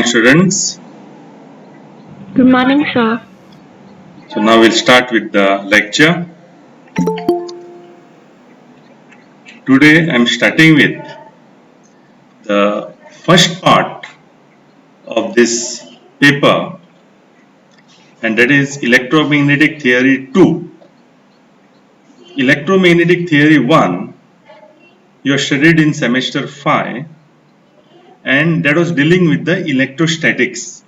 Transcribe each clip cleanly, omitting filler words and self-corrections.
morning, students. Good morning, sir. So now we'll start with the lecture. Today I'm starting with the first part of this paper, and that is electromagnetic theory 2. Electromagnetic theory 1 you studied in semester 5, and that was dealing with the electrostatics.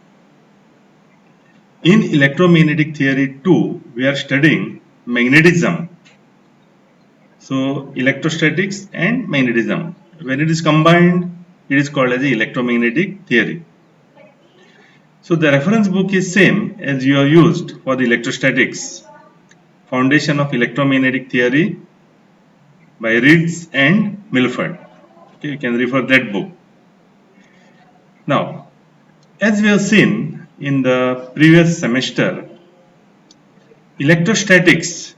In electromagnetic theory 2 we are studying magnetism. So electrostatics and magnetism, when it is combined, it is called as the electromagnetic theory. So the reference book is same as you have used for the electrostatics, Foundation of Electromagnetic Theory by Reeds and Milford. Okay, you can refer that book. Now, as we have seen in the previous semester, electrostatics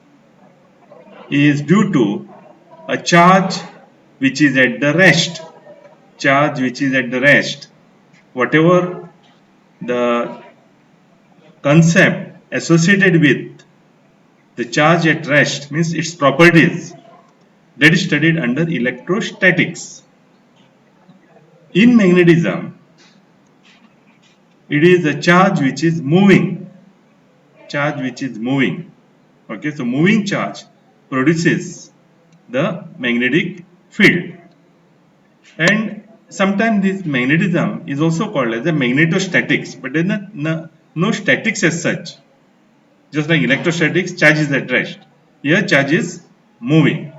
is due to a charge which is at the rest. Charge which is at the rest. Whatever the concept associated with the charge at rest means its properties, that is studied under electrostatics. In magnetism, it is a charge which is moving. Charge which is moving. Okay, so moving charge produces the magnetic field. And sometimes this magnetism is also called as a magnetostatics, but there is no statics as such. Just like electrostatics, charge is at rest. Here charge is moving.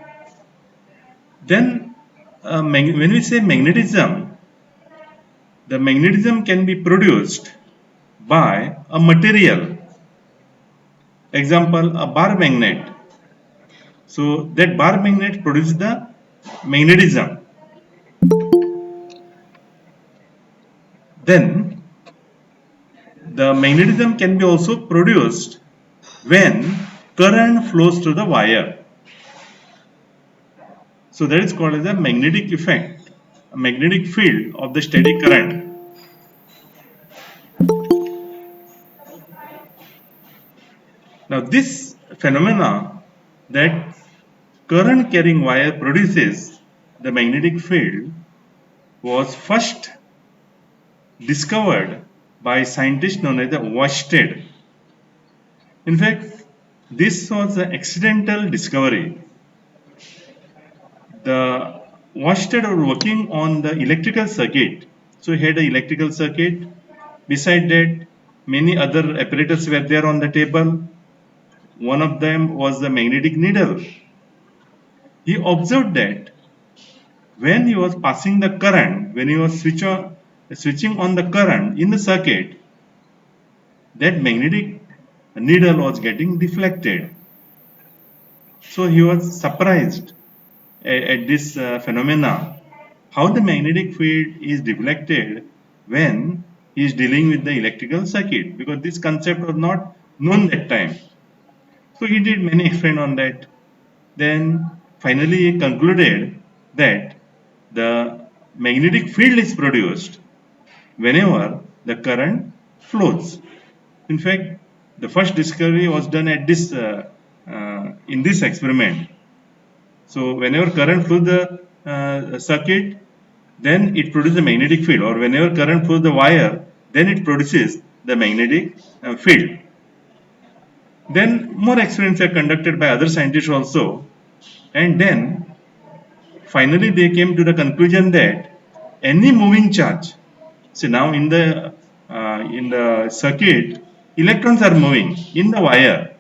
Then when we say magnetism, the magnetism can be produced by a material. Example, a bar magnet. So that bar magnet produces the magnetism. Then the magnetism can be also produced when current flows through the wire. So that is called as a magnetic effect, a magnetic field of the steady current. Now this phenomena that current carrying wire produces the magnetic field was first discovered by scientist known as Oersted. In fact, this was an accidental discovery. The Oersted were working on the electrical circuit. So he had an electrical circuit. Beside that, many other apparatus were there on the table. One of them was the magnetic needle. He observed that when he was passing the current, when he was switching on the current in the circuit, that magnetic needle was getting deflected. So he was surprised at this phenomena, how the magnetic field is deflected when he is dealing with the electrical circuit, because this concept was not known that time. So he did many experiments on that. Then finally he concluded that the magnetic field is produced whenever the current flows. In fact, the first discovery was done at this in this experiment. So whenever current flows the circuit, then it produces a magnetic field, or whenever current flows the wire, then it produces the magnetic field. Then more experiments are conducted by other scientists also, and then finally they came to the conclusion that any moving charge, see now in the circuit, electrons are moving in the wire,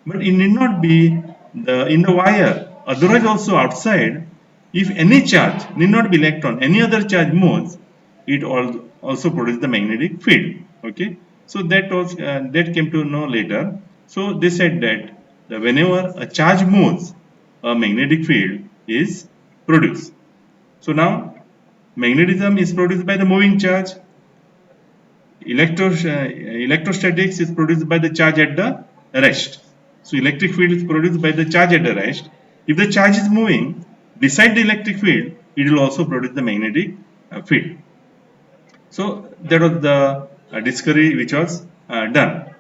but it need not be in the wire. Otherwise also outside, if any charge, need not be electron, any other charge moves, it also produces the magnetic field. Okay, so that came to know later. So they said that whenever a charge moves, a magnetic field is produced. So now magnetism is produced by the moving charge. Electrostatics is produced by the charge at the rest. So electric field is produced by the charge at the rest. If the charge is moving beside the electric field, it will also produce the magnetic field. So that was the discovery which was done.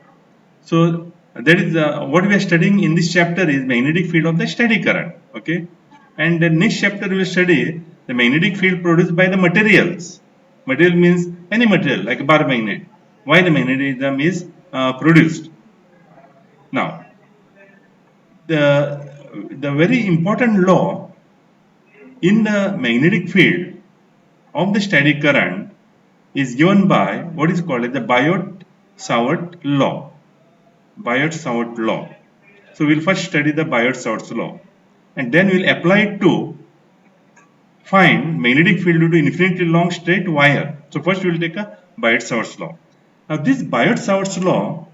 So that is what we are studying in this chapter is magnetic field of the steady current. Okay, and the next chapter we will study the magnetic field produced by the materials. Material means any material like a bar magnet. Why the magnetism is produced. Now the very important law in the magnetic field of the steady current is given by what is called as the Biot-Savart law. Biot-Savart law. So we'll first study the Biot-Savart law, and then we'll apply it to find magnetic field due to infinitely long straight wire. So first we'll take a Biot-Savart law. Now this Biot-Savart law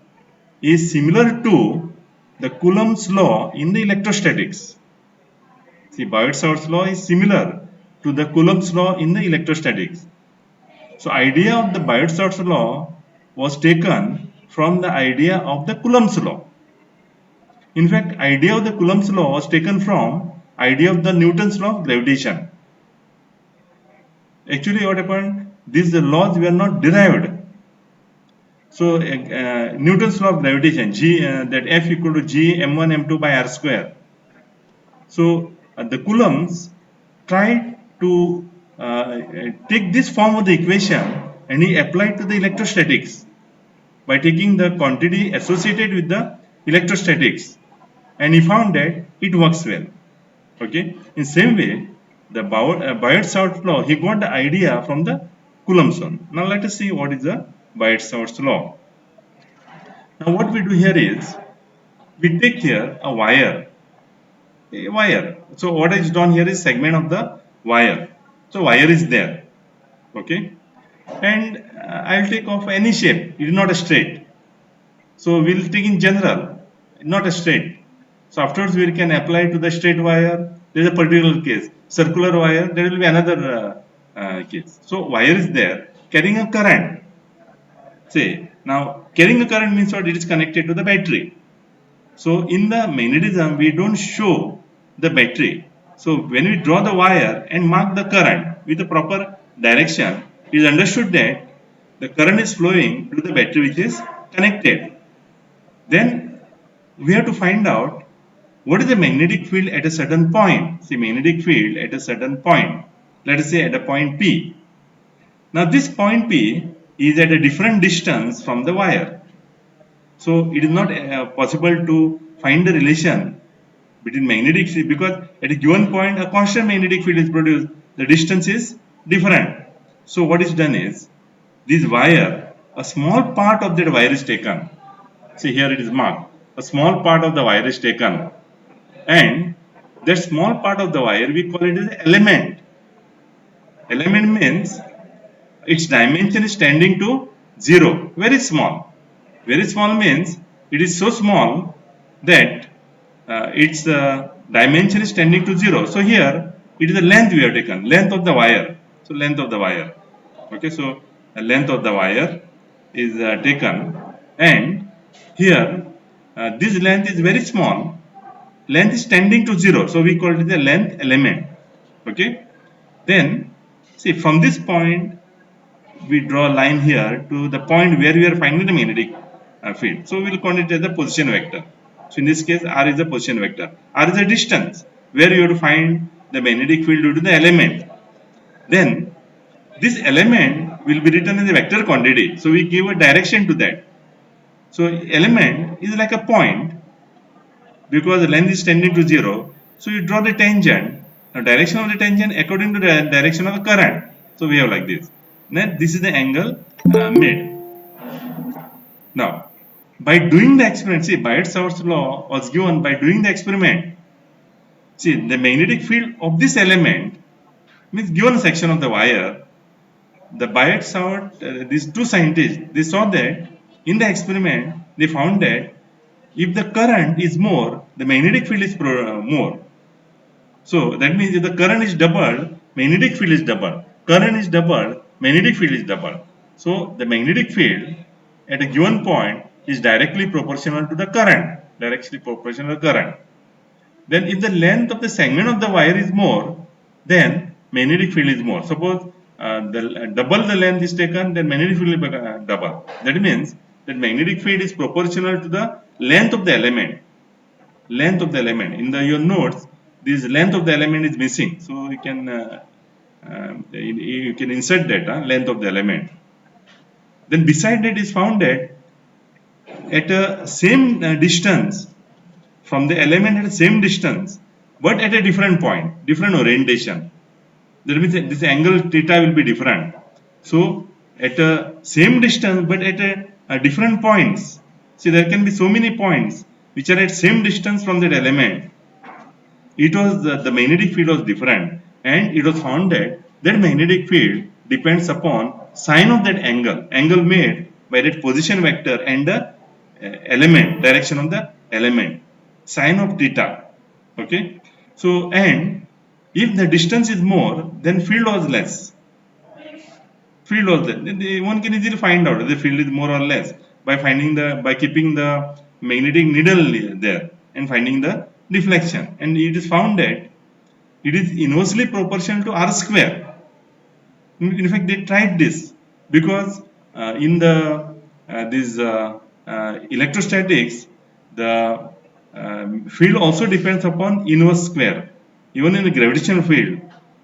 is similar to the Coulomb's law in the electrostatics. See, Biot-Savart law is similar to the Coulomb's law in the electrostatics. So idea of the Biot-Savart law was taken from the idea of the Coulomb's law. In fact, idea of the Coulomb's law was taken from idea of the Newton's law of gravitation. Actually, what happened? These laws were not derived. So Newton's law of gravitation, that F equal to G m1 m2 by r square. So the Coulombs tried to take this form of the equation and he applied to the electrostatics by taking the quantity associated with the electrostatics, and he found that it works well. Okay. In same way, the Biot-Savart law, he got the idea from the Coulomb's law. Now let us see what is the Biot-Savart law. Now what we do here is we take here a wire. So what is done here is segment of the wire. So wire is there. Okay. And I'll take off any shape. It is not a straight. So we'll take in general, not a straight. So afterwards we can apply to the straight wire. There is a particular case. Circular wire, there will be another case. So wire is there carrying a current. Say now carrying a current means what? It is connected to the battery. So in the magnetism we don't show the battery. So when we draw the wire and mark the current with the proper direction, it is understood that the current is flowing to the battery which is connected. Then we have to find out what is the magnetic field at a certain point. See, magnetic field at a certain point. Let us say at a point P. Now this point P is at a different distance from the wire. So it is not possible to find the relation between magnetic field because at a given point a constant magnetic field is produced. The distance is different. So what is done is this wire, a small part of that wire is taken. See here it is marked. A small part of the wire is taken, and that small part of the wire we call it as element. Element means its dimension is tending to 0. Very small. Very small means it is so small that its dimension is tending to 0. So here it is the length we have taken, length of the wire. So length of the wire. Okay, so the length of the wire is taken, and here this length is very small. Length is tending to 0. So we call it the length element. Okay. Then see from this point we draw a line here to the point where we are finding the magnetic field. So we will call it as the position vector. So in this case r is the position vector. R is the distance where you have to find the magnetic field due to the element. Then this element will be written as a vector quantity. So we give a direction to that. So element is like a point because the length is tending to 0. So you draw the tangent. Now direction of the tangent according to the direction of the current. So we have like this. Then this is the angle made. Now by doing the experiment, see Biot-Savart law was given by doing the experiment. See the magnetic field of this element means given section of the wire. The Biot-Savart, these two scientists, they saw that in the experiment they found that if the current is more, the magnetic field is more. So that means if the current is doubled, magnetic field is doubled. Current is doubled, magnetic field is doubled. So the magnetic field at a given point is directly proportional to the current. Directly proportional to the current. Then if the length of the segment of the wire is more, then magnetic field is more. Suppose double the length is taken, then magnetic field will become double. That means that magnetic field is proportional to the length of the element. Length of the element. In your notes, this length of the element is missing, so you can insert that length of the element. Then beside that is found that at a same distance from the element at the same distance, but at a different point, different orientation. That means that this angle theta will be different. So at a same distance, but at a different points. See, there can be so many points which are at same distance from that element. It was the magnetic field was different, and it was found that that magnetic field depends upon sign of that angle made by that position vector and the element, direction of the element, sign of theta. Okay, so and if the distance is more, then field was less. Field was less. One can easily find out the field is more or less by keeping the magnetic needle there and finding the deflection. And it is found that it is inversely proportional to r square. In fact, they tried this because in the electrostatics, the field also depends upon inverse square. Even in the gravitational field,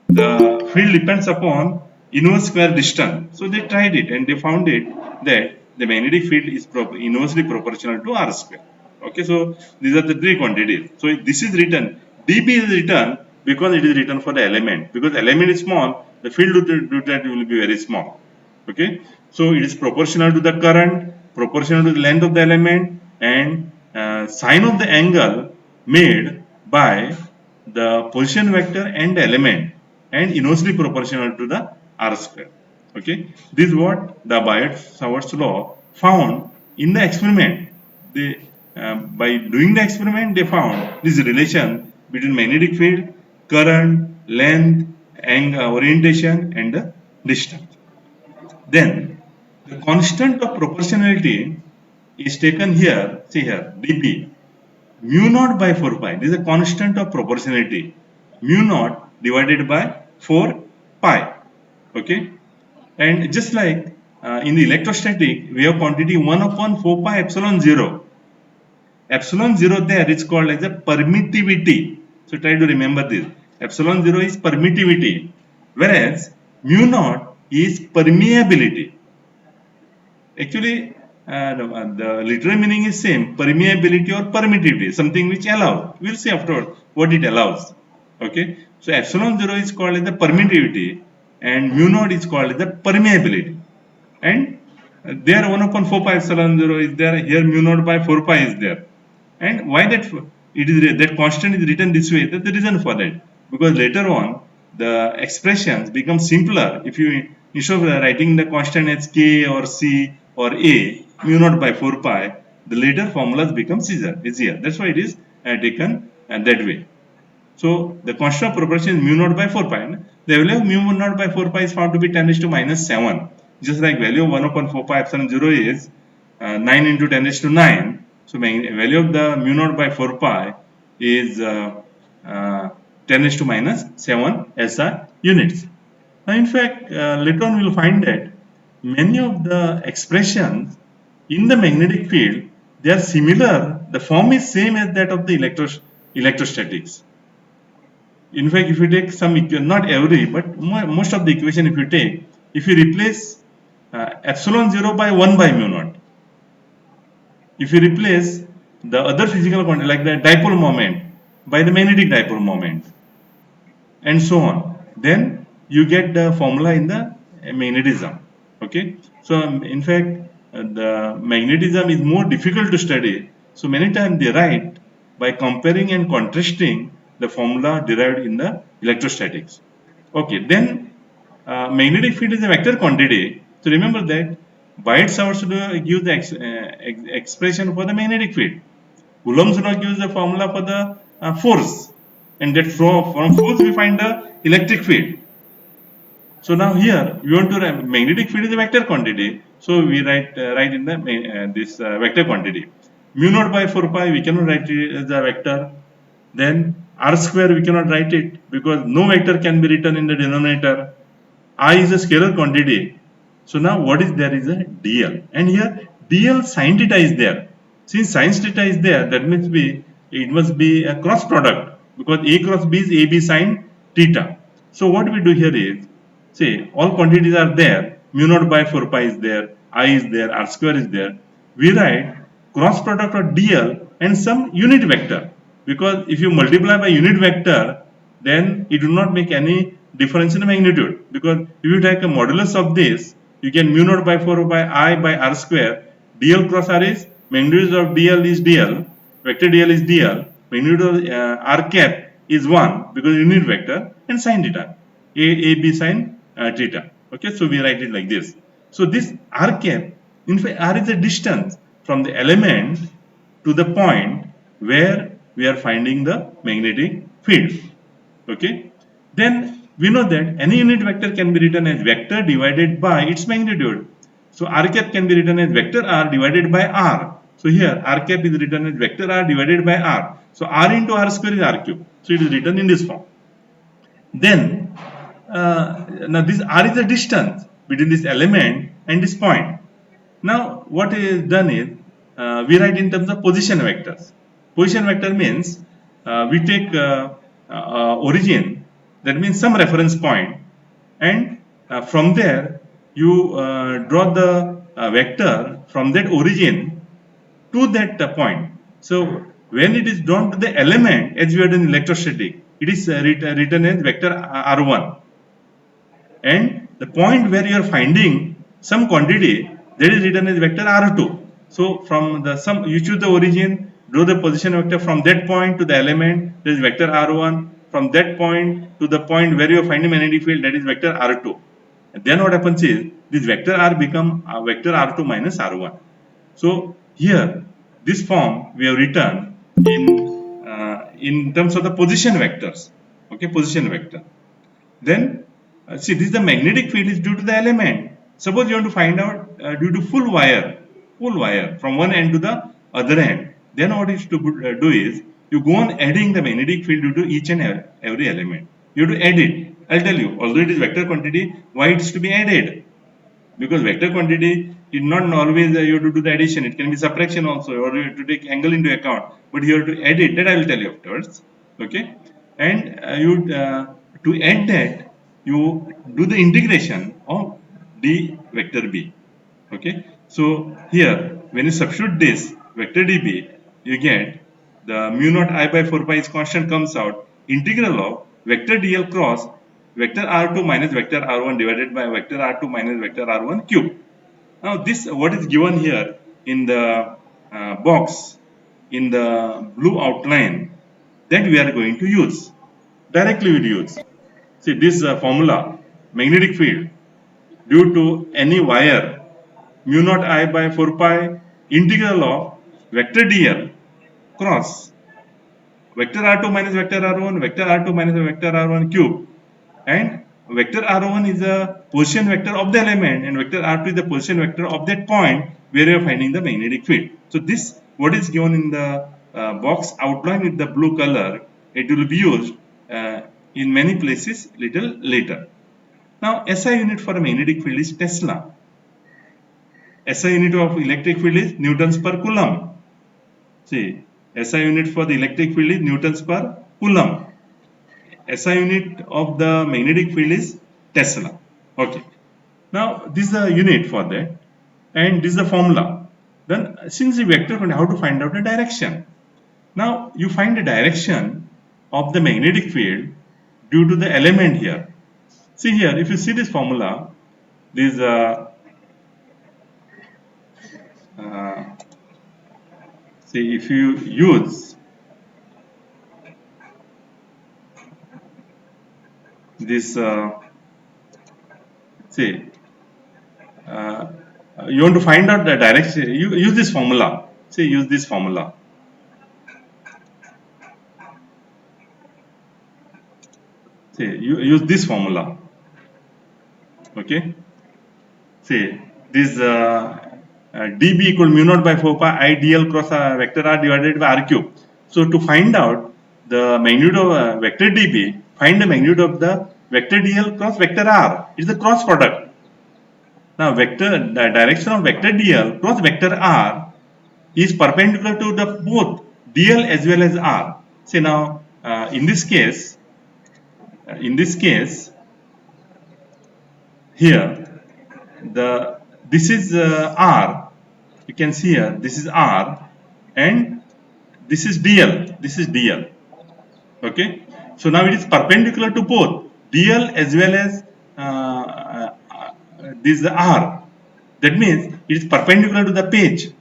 the field depends upon inverse square distance. So they tried it and they found it that the magnetic field is inversely proportional to r square. Okay, so these are the three quantities. So this is written, dB is written because it is written for the element. Because element is small, the field due to that will be very small. Okay, so it is proportional to the current, proportional to the length of the element, and sign of the angle made by the position vector and the element, and inversely proportional to the r square. Okay, this is what the Biot-Savart's law found in the experiment. By doing the experiment, they found this relation between magnetic field, current, length, angle, orientation, and the distance. Then the constant of proportionality is taken here. See here, dB, mu naught by 4 pi. This is a constant of proportionality. Mu naught divided by 4 pi. Okay, and just like in the electrostatic, we have quantity 1 upon 4 pi epsilon 0. Epsilon 0 there is called as a permittivity. So try to remember this. Epsilon 0 is permittivity, whereas mu naught is permeability. Actually, the literal meaning is same, permeability or permittivity, something which allows. We'll see afterwards what it allows. Okay, so epsilon 0 is called as the permittivity, and mu naught is called as the permeability. And there 1 upon 4 pi epsilon 0 is there. Here mu naught by 4 pi is there. And why that that constant is written this way? That's the reason for that. Because later on the expressions become simpler if you, instead of writing the constant as k or c or a, mu naught by 4 pi, the later formulas become easier. That's why it is taken that way. So the constant of proportion is mu naught by 4 pi. The value of mu naught by 4 pi is found to be 10 raised to minus 7. Just like value of 1 upon 4 pi epsilon 0 is 9 into 10 raised to 9. So value of the mu naught by 4 pi is 10 raised to minus 7 SI units. Now in fact, later on we will find that many of the expressions in the magnetic field, they are similar. The form is same as that of the electrostatics. In fact, if you take some, not every, but most of the equation if you take, if you replace epsilon 0 by 1 by mu naught, if you replace the other physical quantity like the dipole moment by the magnetic dipole moment, and so on, then you get the formula in the magnetism. Okay, so in fact the magnetism is more difficult to study, so many times they write by comparing and contrasting the formula derived in the electrostatics. Okay, then magnetic field is a vector quantity, so remember that Biot-Savart's law gives the expression for the magnetic field. Coulomb's law gives the formula for the force, and that from force we find the electric field. So now here we want to write magnetic field is a vector quantity, so we write in the this vector quantity. Mu naught by 4 pi we cannot write it as a vector. Then r square we cannot write it because no vector can be written in the denominator. I is a scalar quantity. So now what is there is a dl, and here dl sin theta is there. Since sin theta is there, that means it must be a cross product, because a cross b is ab sin theta. So what we do here is, say all quantities are there, mu naught by 4 pi is there, I is there, r square is there. We write cross product of dl and some unit vector, because if you multiply by unit vector, then it will not make any difference in magnitude, because if you take a modulus of this, you can mu naught by 4 by I by r square, dl cross r is magnitude of dl is dl, vector dl is dl, magnitude of r cap is 1 because unit vector, and sin theta, a b sin theta. Okay, so we write it like this. So this r cap, in fact r is the distance from the element to the point where we are finding the magnetic field. Okay, then we know that any unit vector can be written as vector divided by its magnitude. So r cap can be written as vector r divided by r. So here r cap is written as vector r divided by r. So r into r square is r cube. So it is written in this form. Then now this r is the distance between this element and this point. Now what is done is, we write in terms of position vectors. Position vector means we take origin, that means some reference point, and from there you draw the vector from that origin to that point. So when it is drawn to the element, as we had in electrostatic, it is written as vector r1, and the point where you are finding some quantity, that is written as vector r2. So from the sum, you choose the origin, draw the position vector from that point to the element, that is vector r1. From that point to the point where you are finding magnetic field, that is vector r2. And then what happens is, this vector r become vector r2 minus r1. So here this form we have written in terms of the position vectors. Okay, position vector. Then see, this is the magnetic field is due to the element. Suppose you want to find out due to full wire from one end to the other end. Then what you should do is, you go on adding the magnetic field due to each and every element. You have to add it. I'll tell you, although it is vector quantity, why it is to be added? Because vector quantity is not always you have to do the addition. It can be subtraction also, or you have to take angle into account. But you have to add it. That I will tell you afterwards. Okay, and to add that, you do the integration of d vector b. Okay, so here when you substitute this vector db, you get the mu naught I by 4 pi is constant, comes out, integral of vector dl cross vector r2 minus vector r1 divided by vector r2 minus vector r1 cube. Now this, what is given here in the box in the blue outline, that we are going to use. Directly we will use. See this formula, magnetic field due to any wire, mu naught I by 4 pi integral of vector dl cross vector r2 minus vector r1, vector r2 minus vector r1 cube, and vector r1 is a position vector of the element, and vector r2 is the position vector of that point where you are finding the magnetic field. So this, what is given in the box outline with the blue color, it will be used in many places little later. Now SI unit for a magnetic field is Tesla. SI unit of electric field is Newtons per Coulomb. See, SI unit for the electric field is Newtons per Coulomb. SI unit of the magnetic field is Tesla. Okay. Now this is the unit for that, and this is the formula. Then since the vector, how to find out the direction? Now you find the direction of the magnetic field due to the element here. See here, if you see this formula, this see, if you use this, see, you want to find out the direction, you use this formula. Say, use this formula. Say, you use this formula. Okay. Say, this dB equal mu naught by 4 pi I dl cross vector r divided by r cube. So to find out the magnitude of vector dB, find the magnitude of the vector dl cross vector r is the cross product. Now the direction of vector dl cross vector r is perpendicular to the both dl as well as r. See now in this case here this is r. You can see here this is r and this is dl. Okay, so now it is perpendicular to both dl as well as this r. That means it is perpendicular to the page.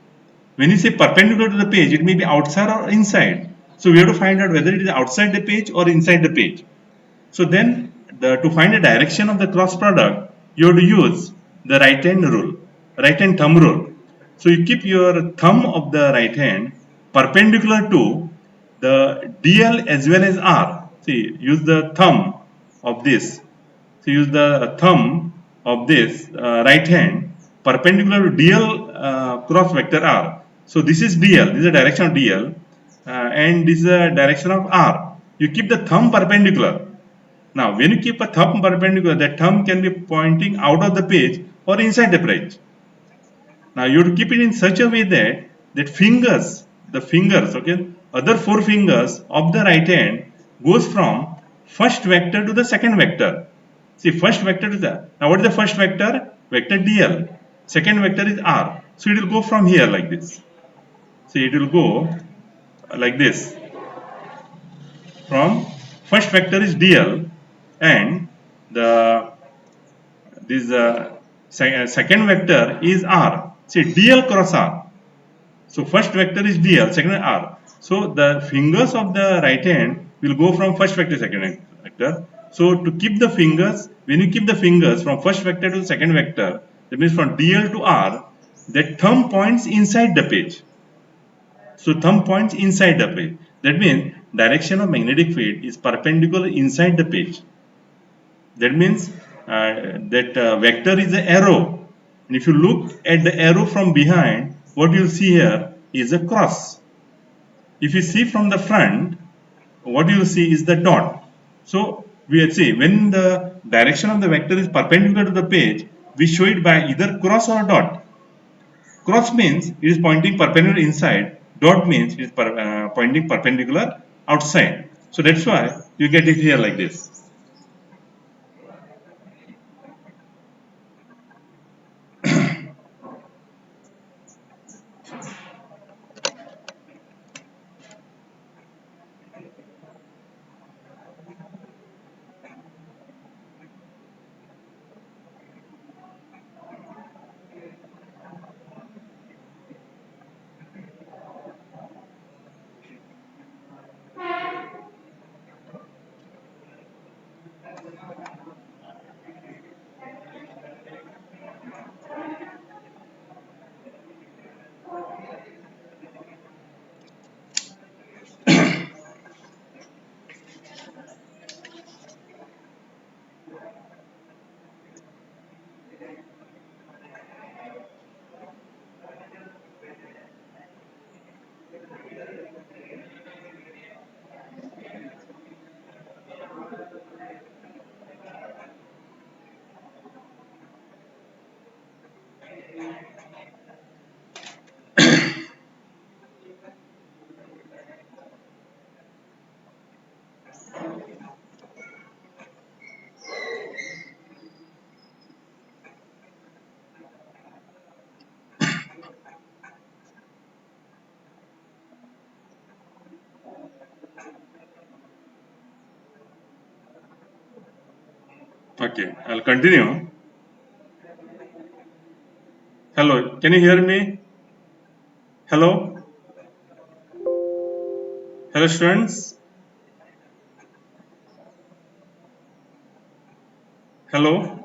When you say perpendicular to the page, it may be outside or inside. So we have to find out whether it is outside the page or inside the page. So then to find the direction of the cross product, you have to use the right hand rule, right hand thumb rule. So you keep your thumb of the right hand perpendicular to the DL as well as R. See, use the thumb of this. So use the thumb of this right hand perpendicular to DL cross vector R. So this is DL, this is the direction of DL, and this is the direction of R. You keep the thumb perpendicular. Now, when you keep a thumb perpendicular, that thumb can be pointing out of the page or inside the page. Now, you have to keep it in such a way that fingers, the fingers, okay, other four fingers of the right hand goes from first vector to the second vector. See, first vector to the, now what is the first vector? Vector dl. Second vector is r. So it will go from here like this. See, it will go like this. From first vector is dl and the this second vector is r. See, dl cross r. So first vector is dl, second r. So the fingers of the right hand will go from first vector to second vector. So to keep the fingers, when you keep the fingers from first vector to second vector, that means from dl to r, that thumb points inside the page. So thumb points inside the page. That means direction of magnetic field is perpendicular inside the page. That means that vector is an arrow. And if you look at the arrow from behind, what you'll see here is a cross. If you see from the front, what you'll see is the dot. So we see when the direction of the vector is perpendicular to the page, we show it by either cross or dot. Cross means it is pointing perpendicular inside. Dot means it is pointing perpendicular outside. So that's why you get it here like this. Okay, I'll continue. Hello, can you hear me? Hello? Hello, students? Hello?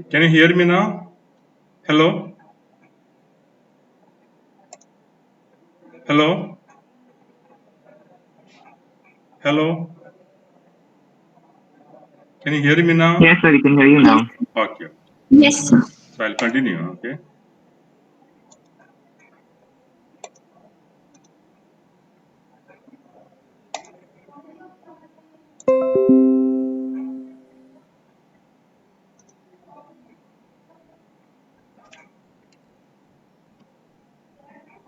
Can you hear me now? Hello? Hello? Hello? Can you hear me now? Yes, sir, we can hear you Yes. now. Okay. Yes, sir. So I'll continue. Okay.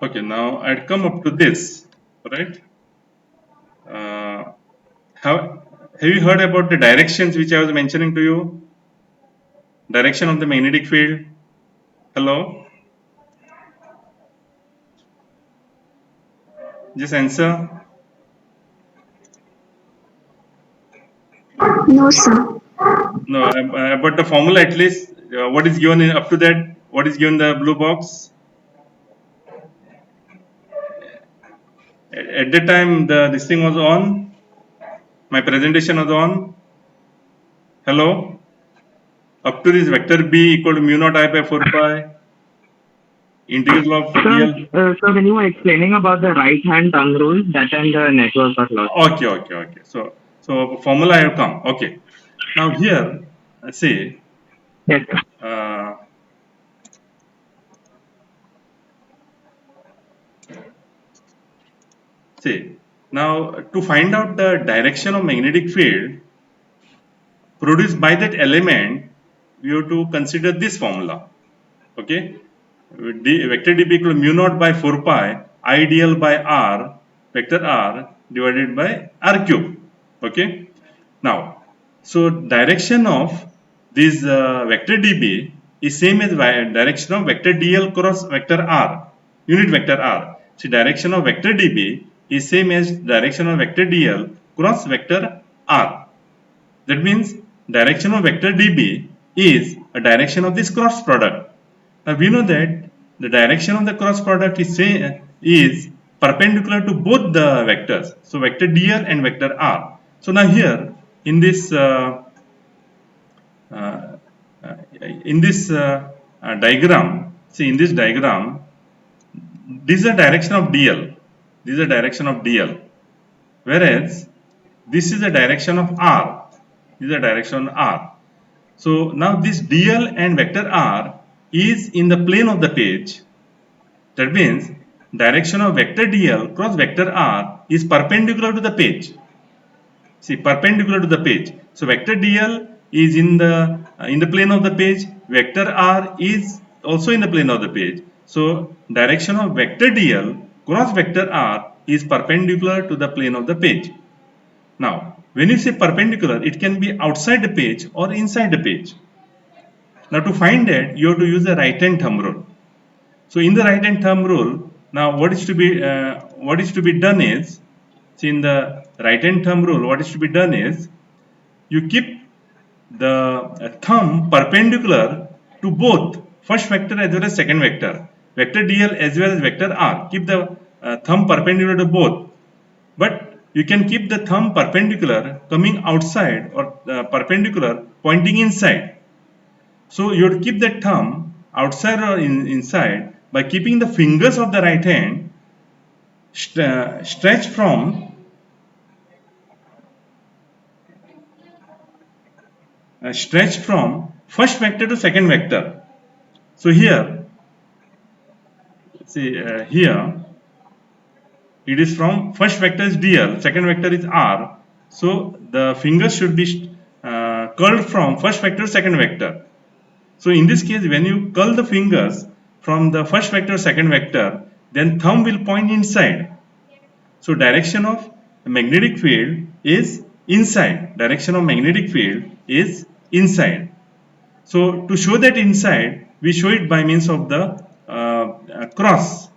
Okay. Now I'd come up to this, right? Uh, have you heard about the directions which I was mentioning to you? Direction of the magnetic field. Hello? Just answer. No, sir. No, about the formula at least. What is given up to that? What is given the blue box? At that time, this thing was on. My presentation was on. Hello? Up to this vector B equal to mu naught I by 4 pi. Integral of Sir, dl. sir, when you were explaining about the right-hand thumb rule, that time the network got lost. Okay. So formula have come. Okay. Now here, say, Yes, sir. uh, now to find out the direction of magnetic field produced by that element, we have to consider this formula. Okay. Vector dB equal to mu naught by 4 pi I dl by r, vector r divided by r cube. Okay. Now, so direction of this vector dB is same as direction of vector dl cross vector r, unit vector r. So direction of vector dB is same as direction of vector dl cross vector r. That means direction of vector dB is a direction of this cross product. Now we know that the direction of the cross product is perpendicular to both the vectors. So vector dl and vector r. So now here in this uh, diagram, see in this diagram, this is the direction of dl. This is the direction of dl. Whereas this is the direction of r. This is the direction of r. So now this dl and vector r is in the plane of the page. That means direction of vector dl cross vector r is perpendicular to the page. See, perpendicular to the page. So vector dl is in the plane of the page. Vector r is also in the plane of the page. So direction of vector dl cross vector r is perpendicular to the plane of the page. Now, when you say perpendicular, it can be outside the page or inside the page. Now, to find that, you have to use the right-hand thumb rule. So, in the right-hand thumb rule, now what is to be done is, see in the right-hand thumb rule, what is to be done is, you keep the thumb perpendicular to both first vector as well as second vector, vector dl as well as vector r. Keep the thumb perpendicular to both, but you can keep the thumb perpendicular coming outside or perpendicular pointing inside. So you have to keep that thumb outside or inside by keeping the fingers of the right hand stretched from first vector to second vector. So here, see here, it is from first vector is dl, second vector is r. So the fingers should be curled from first vector to second vector. So in this case, when you curl the fingers from the first vector to second vector, then thumb will point inside. So direction of magnetic field is inside. Direction of magnetic field is inside. So to show that inside, we show it by means of the cross.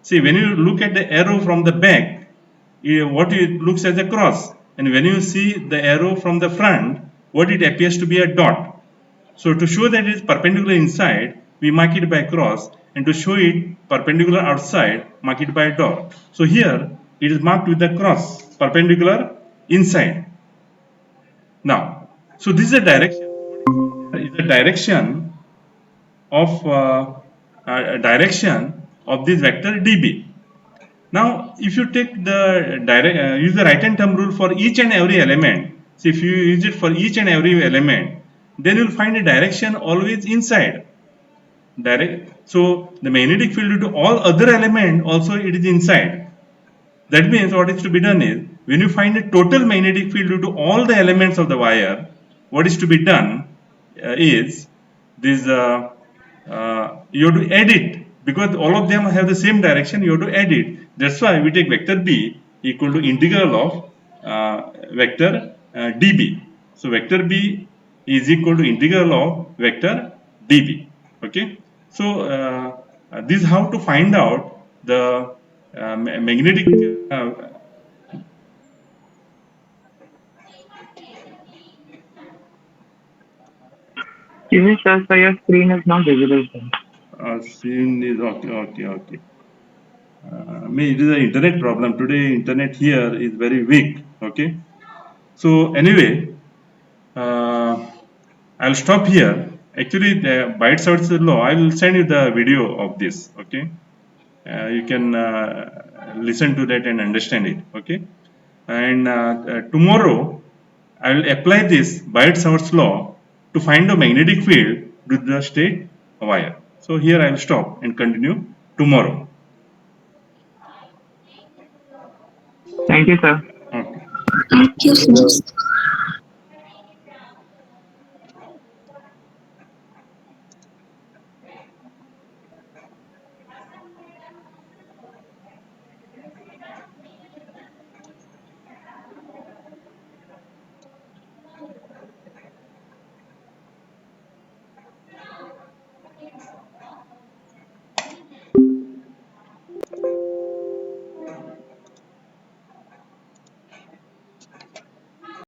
See, when you look at the arrow from the back, what it looks as a cross, and when you see the arrow from the front, what it appears to be a dot. So to show that it is perpendicular inside, we mark it by cross, and to show it perpendicular outside, mark it by dot. So here it is marked with the cross. perpendicular inside. Now, so this is a direction. Is the direction of this vector dB. Now, if you take the use the right hand thumb rule for each and every element. So if you use it for each and every element, then you'll find a direction always inside. So the magnetic field due to all other element also it is inside. That means what is to be done is when you find a total magnetic field due to all the elements of the wire, what is to be done is this you have to add it because all of them have the same direction. You have to add it. That's why we take vector b equal to integral of vector db. So vector b is equal to integral of vector db. Okay. So this is how to find out the magnetic Excuse me, sir, so your screen is not visible, sir. scene is okay. May it is an internet problem today. Internet here is very weak. Okay. So anyway, I'll stop here. Actually, the byte source law. I will send you the video of this. Okay. You can listen to that and understand it. Okay. And tomorrow I will apply this Biot-Savart's law to find the magnetic field with the straight wire. So here I will stop and continue tomorrow. Thank you, sir. Okay. Thank you, sir.